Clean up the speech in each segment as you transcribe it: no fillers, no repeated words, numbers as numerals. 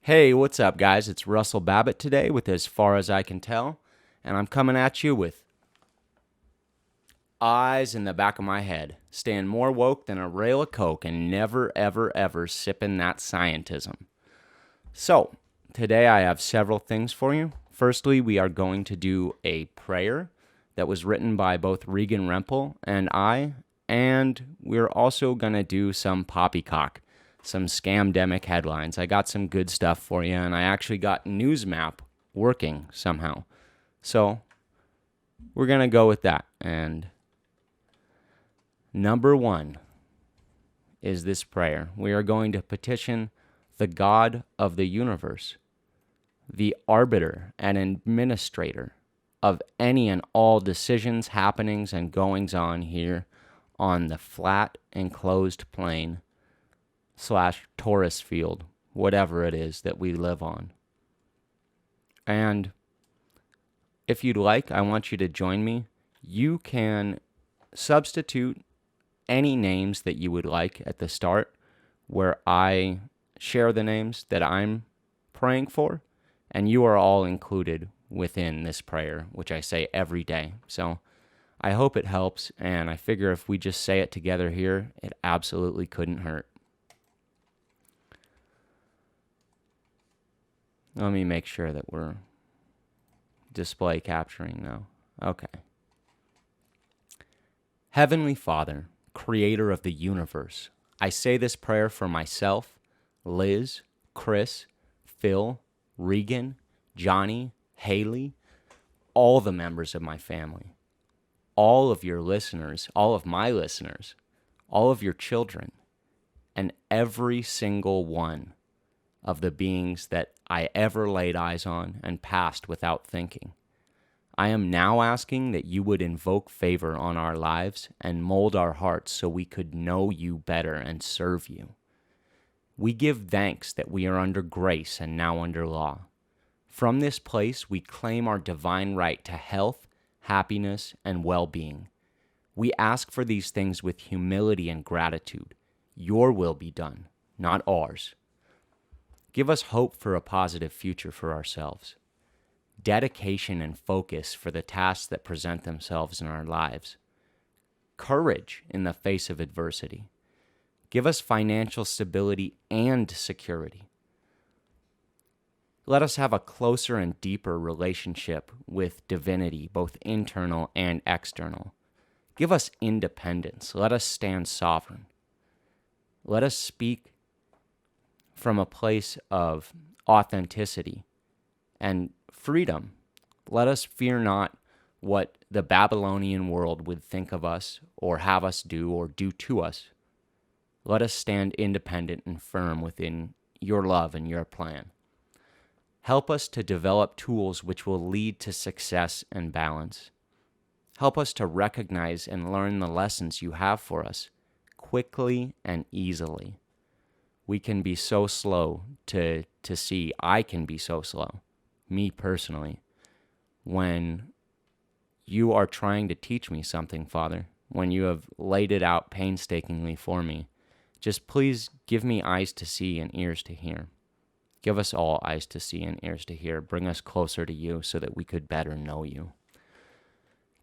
Hey, what's up, guys? It's Russell Babbitt today with As Far As I Can Tell, and I'm coming at you with eyes in the back of my head, staying more woke than a rail of coke and never, ever, ever sipping that scientism. So, today I have several things for you. Firstly, we are going to do a prayer that was written by both Regan Rempel and I, and we're also going to do some poppycock, some scamdemic headlines. I got some good stuff for you, and I actually got NewsMap working somehow. So, we're going to go with that. And number one is this prayer. We are going to petition the God of the universe, the arbiter and administrator of any and all decisions, happenings, and goings on here on the flat enclosed plain / Taurus field, whatever it is that we live on. And if you'd like, I want you to join me. You can substitute any names that you would like at the start where I share the names that I'm praying for, and you are all included within this prayer, which I say every day. So I hope it helps, and I figure if we just say it together here, it absolutely couldn't hurt. Let me make sure that we're display capturing now. Okay. Heavenly Father, creator of the universe, I say this prayer for myself, Liz, Chris, Phil, Regan, Johnny, Haley, all the members of my family, all of your listeners, all of my listeners, all of your children, and every single one of the beings that I ever laid eyes on and passed without thinking. I am now asking that you would invoke favor on our lives and mold our hearts so we could know you better and serve you. We give thanks that we are under grace and now under law. From this place, we claim our divine right to health, happiness, and well-being. We ask for these things with humility and gratitude. Your will be done, not ours. Give us hope for a positive future for ourselves, dedication and focus for the tasks that present themselves in our lives, courage in the face of adversity. Give us financial stability and security. Let us have a closer and deeper relationship with divinity, both internal and external. Give us independence. Let us stand sovereign. Let us speak from a place of authenticity and freedom. Let us fear not what the Babylonian world would think of us or have us do or do to us. Let us stand independent and firm within your love and your plan. Help us to develop tools which will lead to success and balance. Help us to recognize and learn the lessons you have for us quickly and easily. We can be so slow to see. I can be so slow, me personally, when you are trying to teach me something, Father, when you have laid it out painstakingly for me. Just please give me eyes to see and ears to hear. Give us all eyes to see and ears to hear. Bring us closer to you so that we could better know you.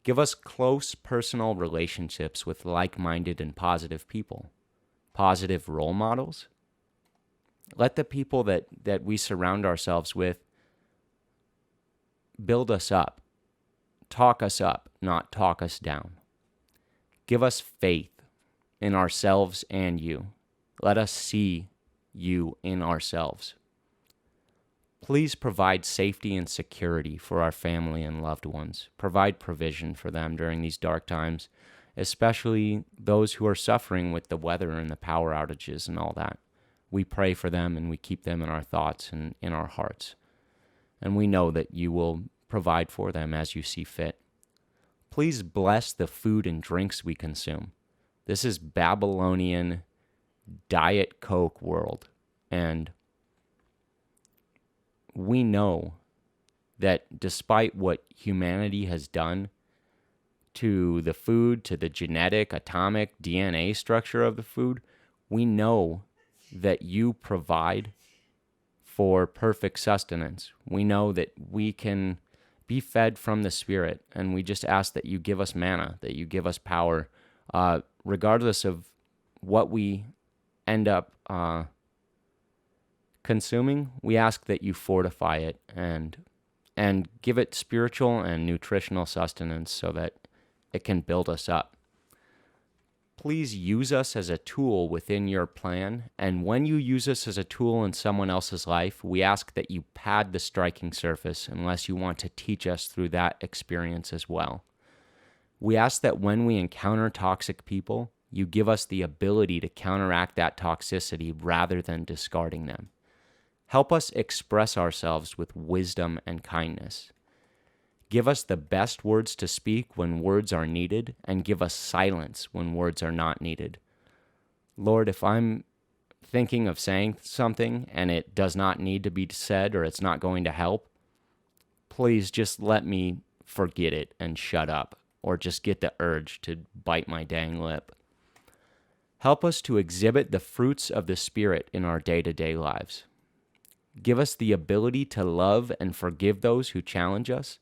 Give us close personal relationships with like-minded and positive people, positive role models. Let the people that we surround ourselves with build us up, talk us up, not talk us down. Give us faith in ourselves and you. Let us see you in ourselves. Please provide safety and security for our family and loved ones. Provide provision for them during these dark times, especially those who are suffering with the weather and the power outages and all that. We pray for them and we keep them in our thoughts and in our hearts. And we know that you will provide for them as you see fit. Please bless the food and drinks we consume. This is Babylonian Diet Coke world. And we know that despite what humanity has done to the food, to the genetic, atomic, DNA structure of the food, we know that you provide for perfect sustenance. We know that we can be fed from the Spirit, and we just ask that you give us manna, that you give us power, regardless of what we end up consuming. We ask that you fortify it and give it spiritual and nutritional sustenance so that it can build us up. Please use us as a tool within your plan, and when you use us as a tool in someone else's life, we ask that you pad the striking surface unless you want to teach us through that experience as well. We ask that when we encounter toxic people, you give us the ability to counteract that toxicity rather than discarding them. Help us express ourselves with wisdom and kindness. Give us the best words to speak when words are needed, and give us silence when words are not needed. Lord, if I'm thinking of saying something and it does not need to be said or it's not going to help, please just let me forget it and shut up, or just get the urge to bite my dang lip. Help us to exhibit the fruits of the Spirit in our day-to-day lives. Give us the ability to love and forgive those who challenge us.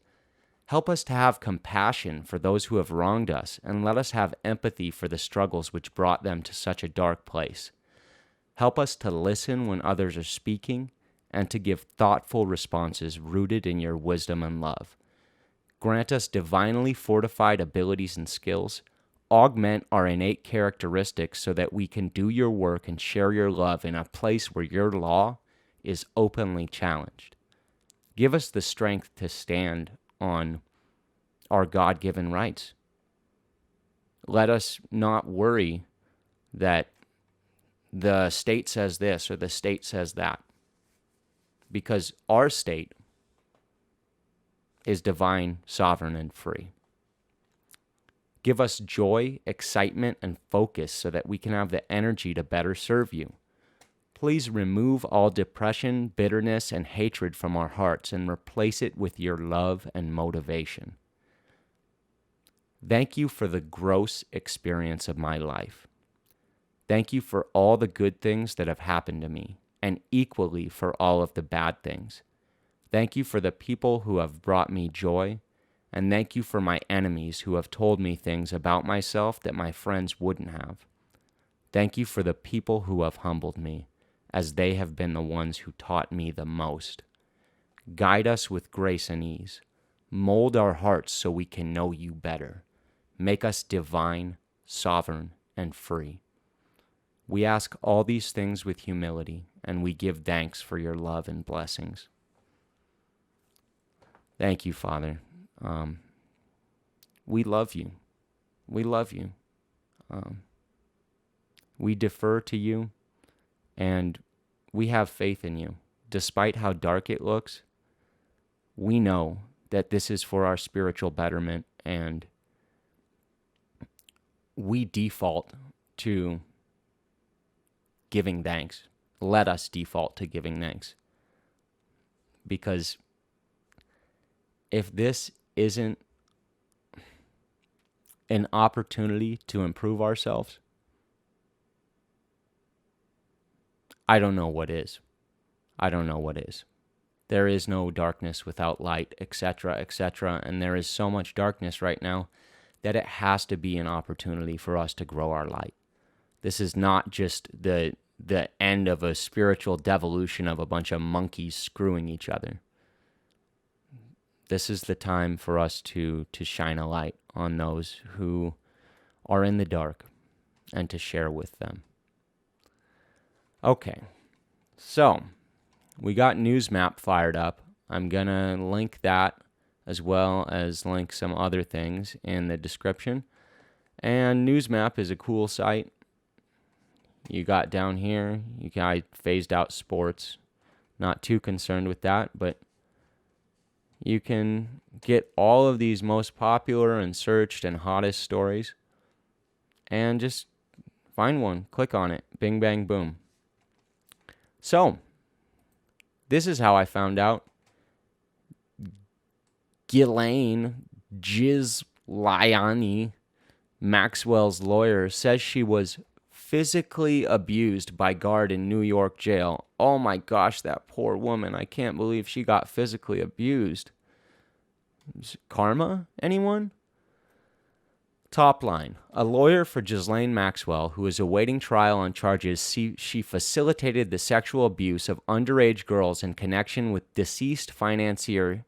Help us to have compassion for those who have wronged us, and let us have empathy for the struggles which brought them to such a dark place. Help us to listen when others are speaking, and to give thoughtful responses rooted in your wisdom and love. Grant us divinely fortified abilities and skills. Augment our innate characteristics so that we can do your work and share your love in a place where your law is openly challenged. Give us the strength to stand on our God-given rights. Let us not worry that the state says this or the state says that, because our state is divine, sovereign, and free. Give us joy, excitement, and focus so that we can have the energy to better serve you. Please remove all depression, bitterness, and hatred from our hearts and replace it with your love and motivation. Thank you for the gross experience of my life. Thank you for all the good things that have happened to me, and equally for all of the bad things. Thank you for the people who have brought me joy, and thank you for my enemies who have told me things about myself that my friends wouldn't have. Thank you for the people who have humbled me, as they have been the ones who taught me the most. Guide us with grace and ease. Mold our hearts so we can know you better. Make us divine, sovereign, and free. We ask all these things with humility, and we give thanks for your love and blessings. Thank you, Father. We love you. We love you. We defer to you, and we have faith in you. Despite how dark it looks, we know that this is for our spiritual betterment, and we default to giving thanks. Let us default to giving thanks. Because if this isn't an opportunity to improve ourselves, I don't know what is. I don't know what is. There is no darkness without light, etc., etc., and there is so much darkness right now that it has to be an opportunity for us to grow our light. This is not just the end of a spiritual devolution of a bunch of monkeys screwing each other. This is the time for us to shine a light on those who are in the dark and to share with them. Okay, so we got NewsMap fired up. I'm going to link that as well as link some other things in the description. And NewsMap is a cool site. You got down here, I phased out sports. Not too concerned with that, but you can get all of these most popular and searched and hottest stories and just find one, click on it, bing, bang, boom. So, this is how I found out Ghislaine, Jizzlane, Maxwell's lawyer, says she was physically abused by guard in New York jail. Oh my gosh, that poor woman. I can't believe she got physically abused. Karma? Anyone? Top line. A lawyer for Ghislaine Maxwell, who is awaiting trial on charges she facilitated the sexual abuse of underage girls in connection with deceased financier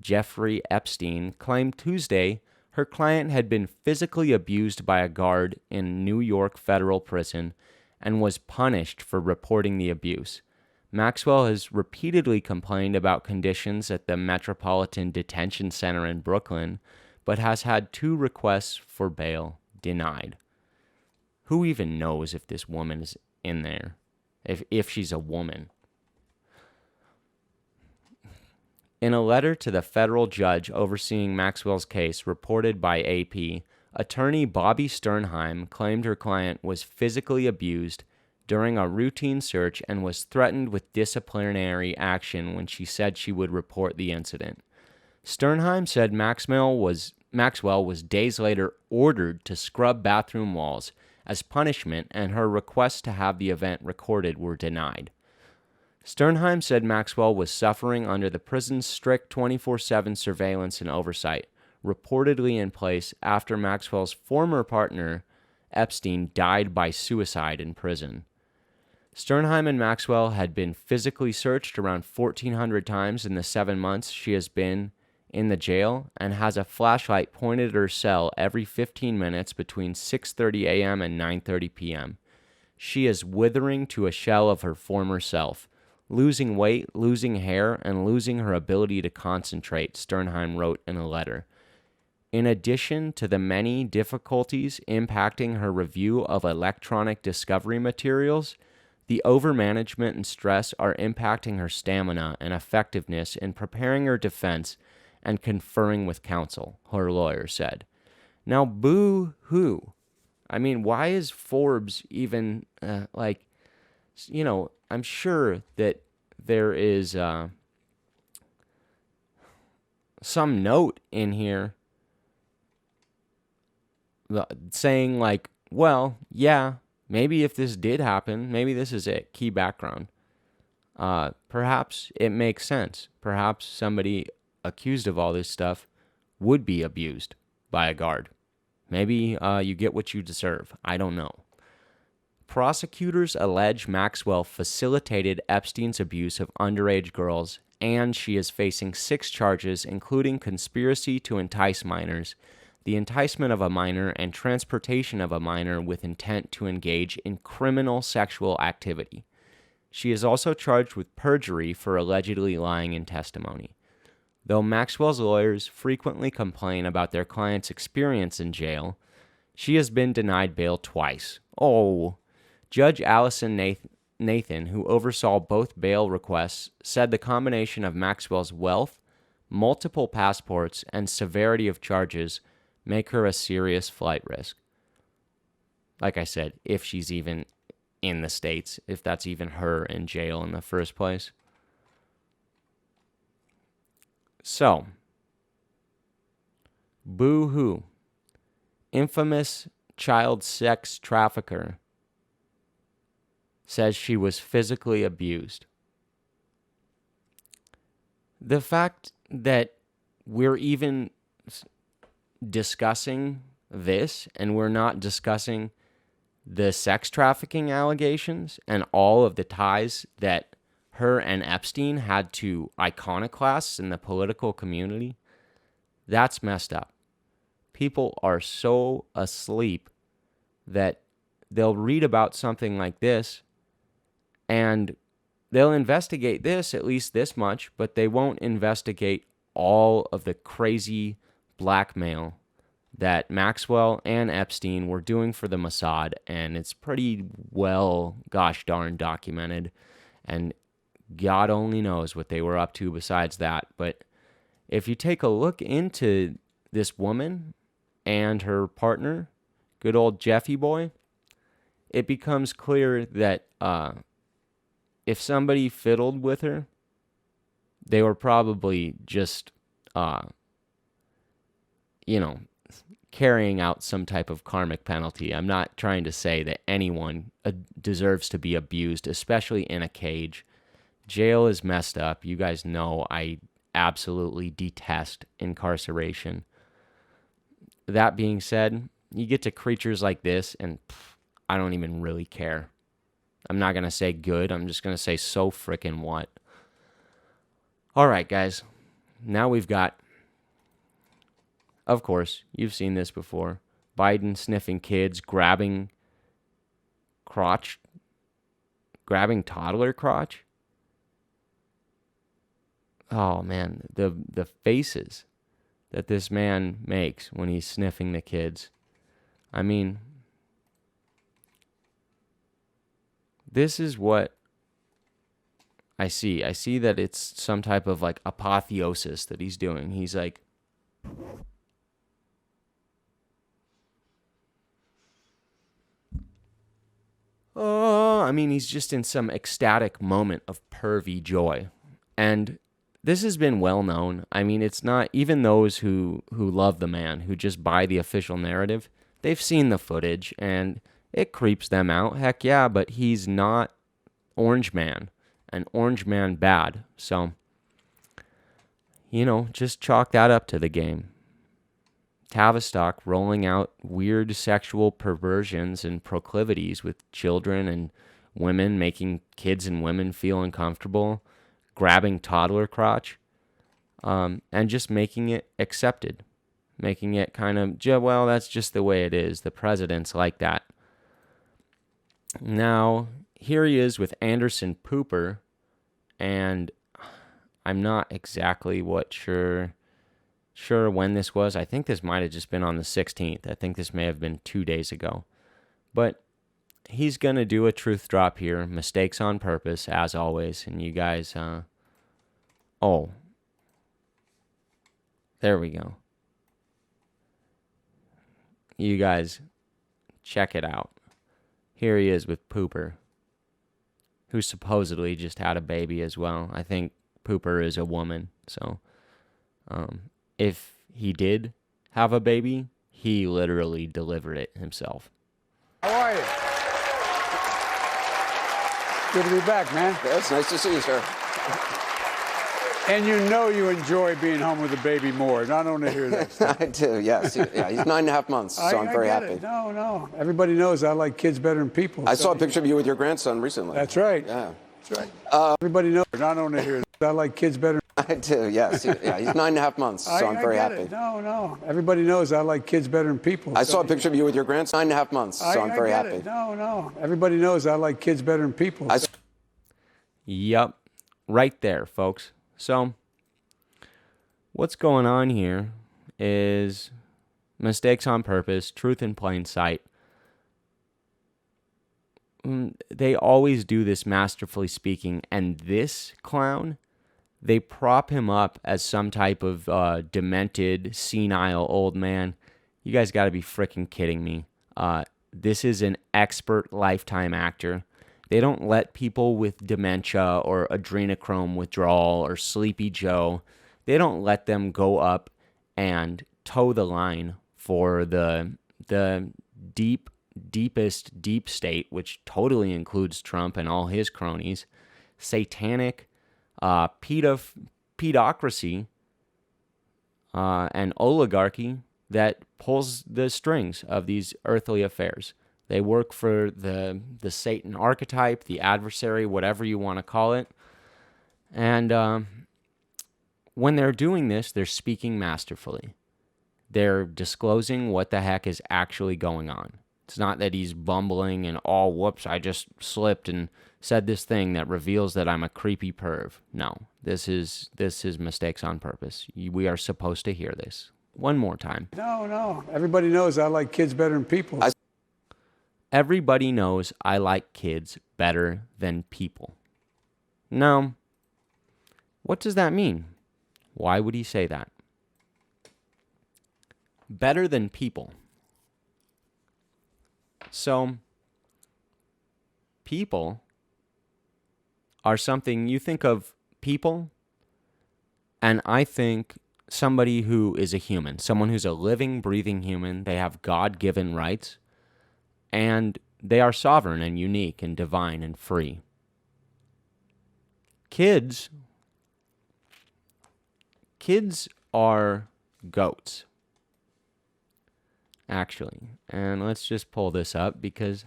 Jeffrey Epstein, claimed Tuesday her client had been physically abused by a guard in New York federal prison and was punished for reporting the abuse. Maxwell has repeatedly complained about conditions at the Metropolitan Detention Center in Brooklyn, but has had 2 requests for bail denied. Who even knows if this woman is in there? If she's a woman. In a letter to the federal judge overseeing Maxwell's case reported by AP, attorney Bobby Sternheim claimed her client was physically abused during a routine search and was threatened with disciplinary action when she said she would report the incident. Sternheim said Maxwell was days later ordered to scrub bathroom walls as punishment, and her requests to have the event recorded were denied. Sternheim said Maxwell was suffering under the prison's strict 24/7 surveillance and oversight, reportedly in place after Maxwell's former partner, Epstein, died by suicide in prison. Sternheim and Maxwell had been physically searched around 1,400 times in the 7 months she has been in the jail and has a flashlight pointed at her cell every 15 minutes between 6:30 a.m. and 9:30 p.m. She is withering to a shell of her former self, losing weight, losing hair, and losing her ability to concentrate, Sternheim wrote in a letter. In addition to the many difficulties impacting her review of electronic discovery materials, the overmanagement and stress are impacting her stamina and effectiveness in preparing her defense and conferring with counsel, her lawyer said. Now, boo-hoo. I mean, why is Forbes even, I'm sure that there is some note in here saying, like, well, yeah, maybe if this did happen, maybe this is it, key background. Perhaps it makes sense. Perhaps somebody accused of all this stuff would be abused by a guard. Maybe you get what you deserve. I don't know. Prosecutors allege Maxwell facilitated Epstein's abuse of underage girls, and she is facing 6 charges, including conspiracy to entice minors, the enticement of a minor, and transportation of a minor with intent to engage in criminal sexual activity. She is also charged with perjury for allegedly lying in testimony. Though Maxwell's lawyers frequently complain about their client's experience in jail, she has been denied bail twice. Oh, Judge Allison Nathan, who oversaw both bail requests, said the combination of Maxwell's wealth, multiple passports, and severity of charges make her a serious flight risk. Like I said, if she's even in the States, if that's even her in jail in the first place. So, boo-hoo. Infamous child sex trafficker says she was physically abused. The fact that we're even discussing this and we're not discussing the sex trafficking allegations and all of the ties that her and Epstein had to iconoclasts in the political community, that's messed up. People are so asleep that they'll read about something like this and they'll investigate this, at least this much, but they won't investigate all of the crazy blackmail that Maxwell and Epstein were doing for the Mossad, and it's pretty well gosh darn documented, and God only knows what they were up to besides that. But if you take a look into this woman and her partner, good old Jeffy boy, it becomes clear that if somebody fiddled with her, they were probably just, carrying out some type of karmic penalty. I'm not trying to say that anyone deserves to be abused, especially in a cage. Jail is messed up. You guys know I absolutely detest incarceration. That being said, you get to creatures like this, and I don't even really care. I'm not going to say good. I'm just going to say so frickin' what. All right, guys. Now we've got, of course, you've seen this before. Biden sniffing kids, grabbing toddler crotch. Oh, man, the faces that this man makes when he's sniffing the kids. I mean, this is what I see. I see that it's some type of like apotheosis that he's doing. He's like, oh, I mean, he's just in some ecstatic moment of pervy joy. And this has been well known. I mean, it's not, even those who love the man, who just buy the official narrative, they've seen the footage and it creeps them out. Heck yeah, but he's not Orange Man. And Orange Man bad. So, just chalk that up to the game. Tavistock rolling out weird sexual perversions and proclivities with children and women, making kids and women feel uncomfortable, grabbing toddler crotch, and just making it accepted. Making it kind of, well, that's just the way it is. The president's like that. Now, here he is with Anderson Pooper, and I'm not exactly sure when this was. I think this might have just been on the 16th. I think this may have been 2 days ago. But he's going to do a truth drop here. Mistakes on purpose, as always. And you guys, there we go. You guys, check it out. Here he is with Pooper, who supposedly just had a baby as well. I think Pooper is a woman. So, if he did have a baby, he literally delivered it himself. How are you? Good to be back, man. Yeah, it's nice to see you, sir. And you enjoy being home with the baby more. I don't want to hear this. I do, yes. Yeah, he's 9.5 months, so I'm very happy. No. Everybody knows I like kids better than people. I saw a picture of you with your grandson recently. That's right. Yeah. That's right. Everybody knows I don't want to hear this. I like kids better. I do, yes. Yeah, he's 9.5 months, so I'm very happy. No. Everybody knows I like kids better than people. I saw a picture of you with your grandson, 9.5 months, so I'm very happy. No. Everybody knows I like kids better than people. Yep. Right there, folks. So, what's going on here is mistakes on purpose, truth in plain sight. They always do this masterfully speaking, and this clown, they prop him up as some type of demented, senile old man. You guys got to be freaking kidding me. This is an expert Lifetime actor. They don't let people with dementia or adrenochrome withdrawal or Sleepy Joe, they don't let them go up and toe the line for the deepest deep state, which totally includes Trump and all his cronies, satanic pedocracy and oligarchy that pulls the strings of these earthly affairs. They work for the Satan archetype, the adversary, whatever you want to call it. And when they're doing this, they're speaking masterfully. They're disclosing what the heck is actually going on. It's not that he's bumbling and, whoops, I just slipped and said this thing that reveals that I'm a creepy perv. No, this is mistakes on purpose. We are supposed to hear this. One more time. No. Everybody knows I like kids better than people. Everybody knows I like kids better than people. Now, what does that mean? Why would he say that? Better than people. So, people are something, you think of people, and I think somebody who is a human, someone who's a living, breathing human. They have God-given rights, and they are sovereign and unique and divine and free. Kids are goats, actually. And let's just pull this up because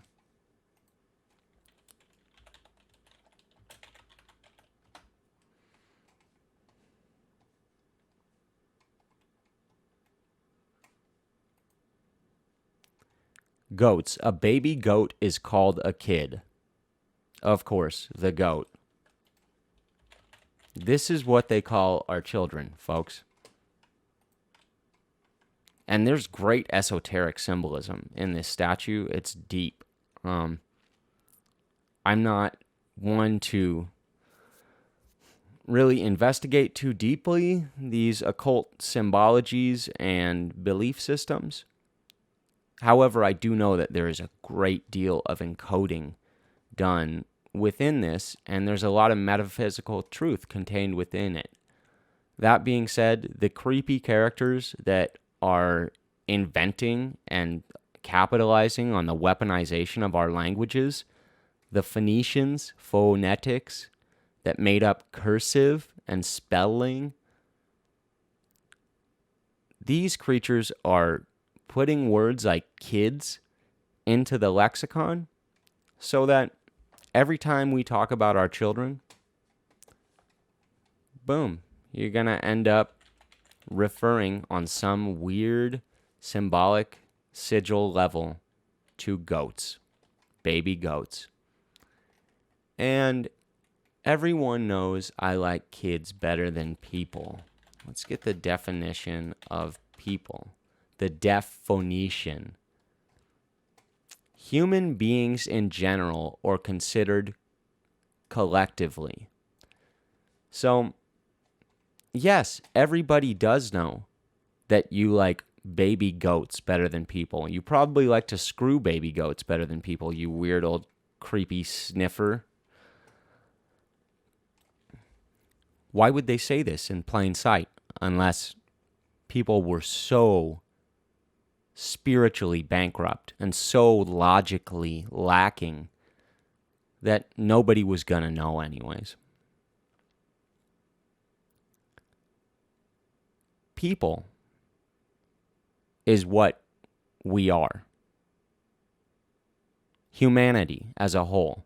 goats. A baby goat is called a kid. Of course, the goat. This is what they call our children, folks. And there's great esoteric symbolism in this statue. It's deep. I'm not one to really investigate too deeply these occult symbologies and belief systems. However, I do know that there is a great deal of encoding done within this, and there's a lot of metaphysical truth contained within it. That being said, the creepy characters that are inventing and capitalizing on the weaponization of our languages, the Phoenicians, phonetics, that made up cursive and spelling, these creatures are putting words like kids into the lexicon so that every time we talk about our children, boom, you're going to end up referring on some weird symbolic sigil level to goats, baby goats. And everyone knows I like kids better than people. Let's get the definition of people. The definition. Human beings in general or considered collectively. So, yes, everybody does know that you like baby goats better than people. You probably like to screw baby goats better than people, you weird old creepy sniffer. Why would they say this in plain sight unless people were so spiritually bankrupt and so logically lacking that nobody was going to know anyways? People is what we are. Humanity as a whole.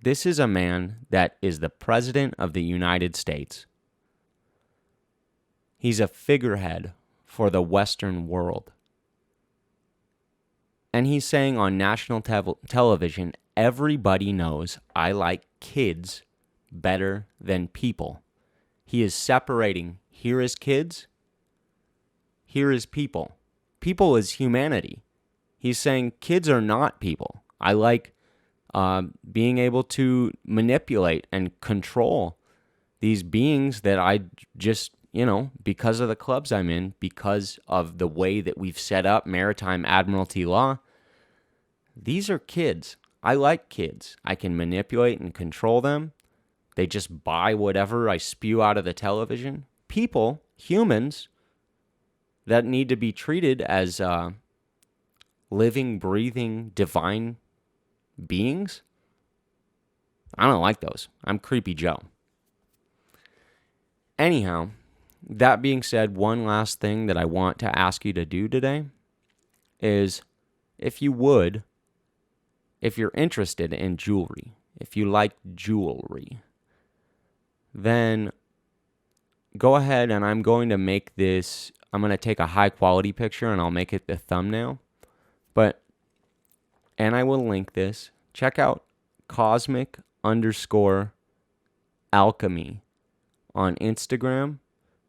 This is a man that is the President of the United States. He's a figurehead for the Western world. And he's saying on national television, everybody knows I like kids better than people. He is separating, here is kids, here is people. People is humanity. He's saying kids are not people. I like being able to manipulate and control these beings that I just, because of the clubs I'm in, because of the way that we've set up maritime admiralty law, these are kids. I like kids. I can manipulate and control them. They just buy whatever I spew out of the television. People, humans, that need to be treated as living, breathing, divine beings. I don't like those. I'm Creepy Joe. Anyhow, that being said, one last thing that I want to ask you to do today is, if you would, if you're interested in jewelry, if you like jewelry, then go ahead and I'm going to make this, I'm going to take a high quality picture and I'll make it the thumbnail. And I will link this. Check out cosmic_alchemy on Instagram.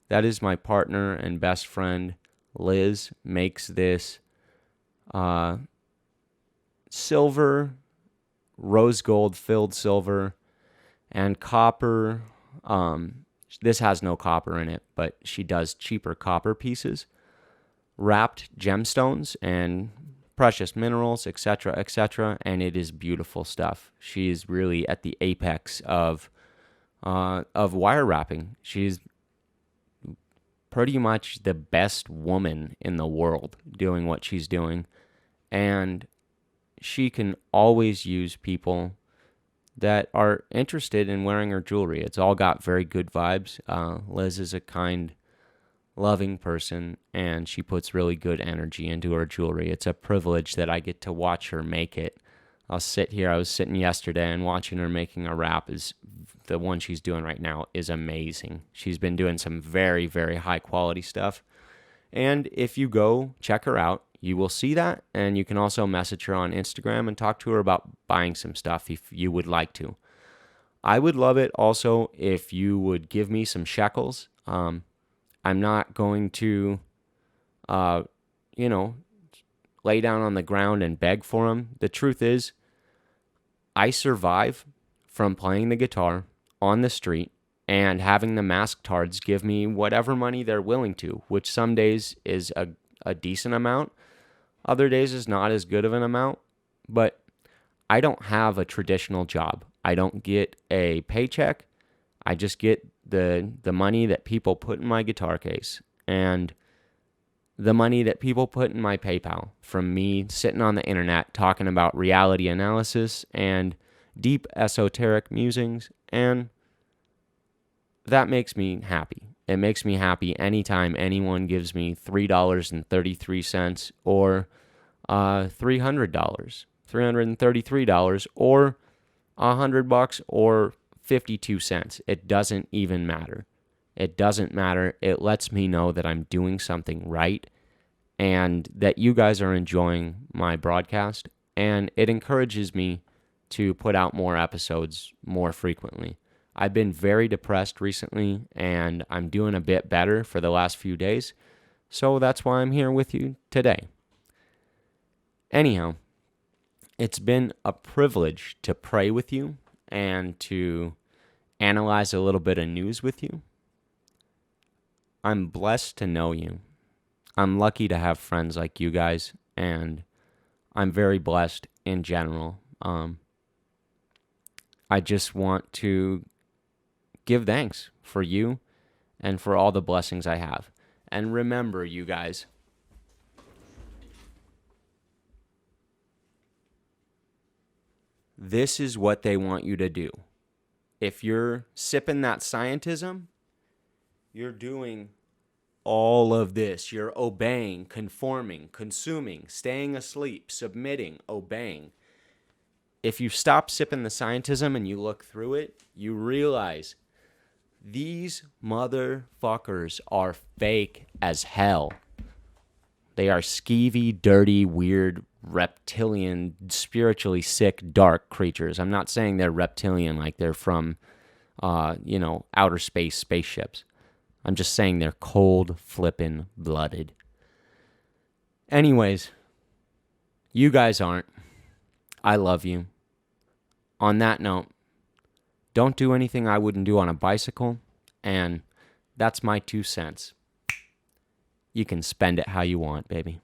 That is my partner and best friend, Liz, makes this silver, rose gold filled silver, and copper. This has no copper in it, but she does cheaper copper pieces, wrapped gemstones and precious minerals, etc., and it is beautiful stuff. She is really at the apex of of wire wrapping. She's pretty much the best woman in the world doing what she's doing. And she can always use people that are interested in wearing her jewelry. It's all got very good vibes. Liz is a kind, loving person, and she puts really good energy into her jewelry. It's a privilege that I get to watch her make it. I'll sit here. I was sitting yesterday and watching her making a wrap. Is the one she's doing right now is amazing. She's been doing some very, very high quality stuff. And if you go check her out, you will see that. And you can also message her on Instagram and talk to her about buying some stuff if you would like to. I would love it also if you would give me some shekels. I'm not going to, lay down on the ground and beg for them. The truth is, I survive from playing the guitar on the street and having the masktards give me whatever money they're willing to, which some days is a decent amount. Other days is not as good of an amount, but I don't have a traditional job. I don't get a paycheck. I just get the money that people put in my guitar case and the money that people put in my PayPal from me sitting on the internet talking about reality analysis and deep esoteric musings, and that makes me happy. It makes me happy anytime anyone gives me $3.33 or $300, $333 or $100 or 52 cents. It doesn't even matter. It doesn't matter. It lets me know that I'm doing something right and that you guys are enjoying my broadcast, and it encourages me to put out more episodes more frequently. I've been very depressed recently, and I'm doing a bit better for the last few days, so that's why I'm here with you today. Anyhow, it's been a privilege to pray with you and to analyze a little bit of news with you. I'm blessed to know you. I'm lucky to have friends like you guys, and I'm very blessed in general. I just want to give thanks for you and for all the blessings I have. And remember, you guys, this is what they want you to do. If you're sipping that scientism, you're doing all of this. You're obeying, conforming, consuming, staying asleep, submitting, obeying. If you stop sipping the scientism and you look through it, you realize these motherfuckers are fake as hell. They are skeevy, dirty, weird, reptilian, spiritually sick, dark creatures. I'm not saying they're reptilian like they're from, outer space spaceships. I'm just saying they're cold, flippin' blooded. Anyways, you guys aren't. I love you. On that note, don't do anything I wouldn't do on a bicycle, and that's my 2 cents. You can spend it how you want, baby.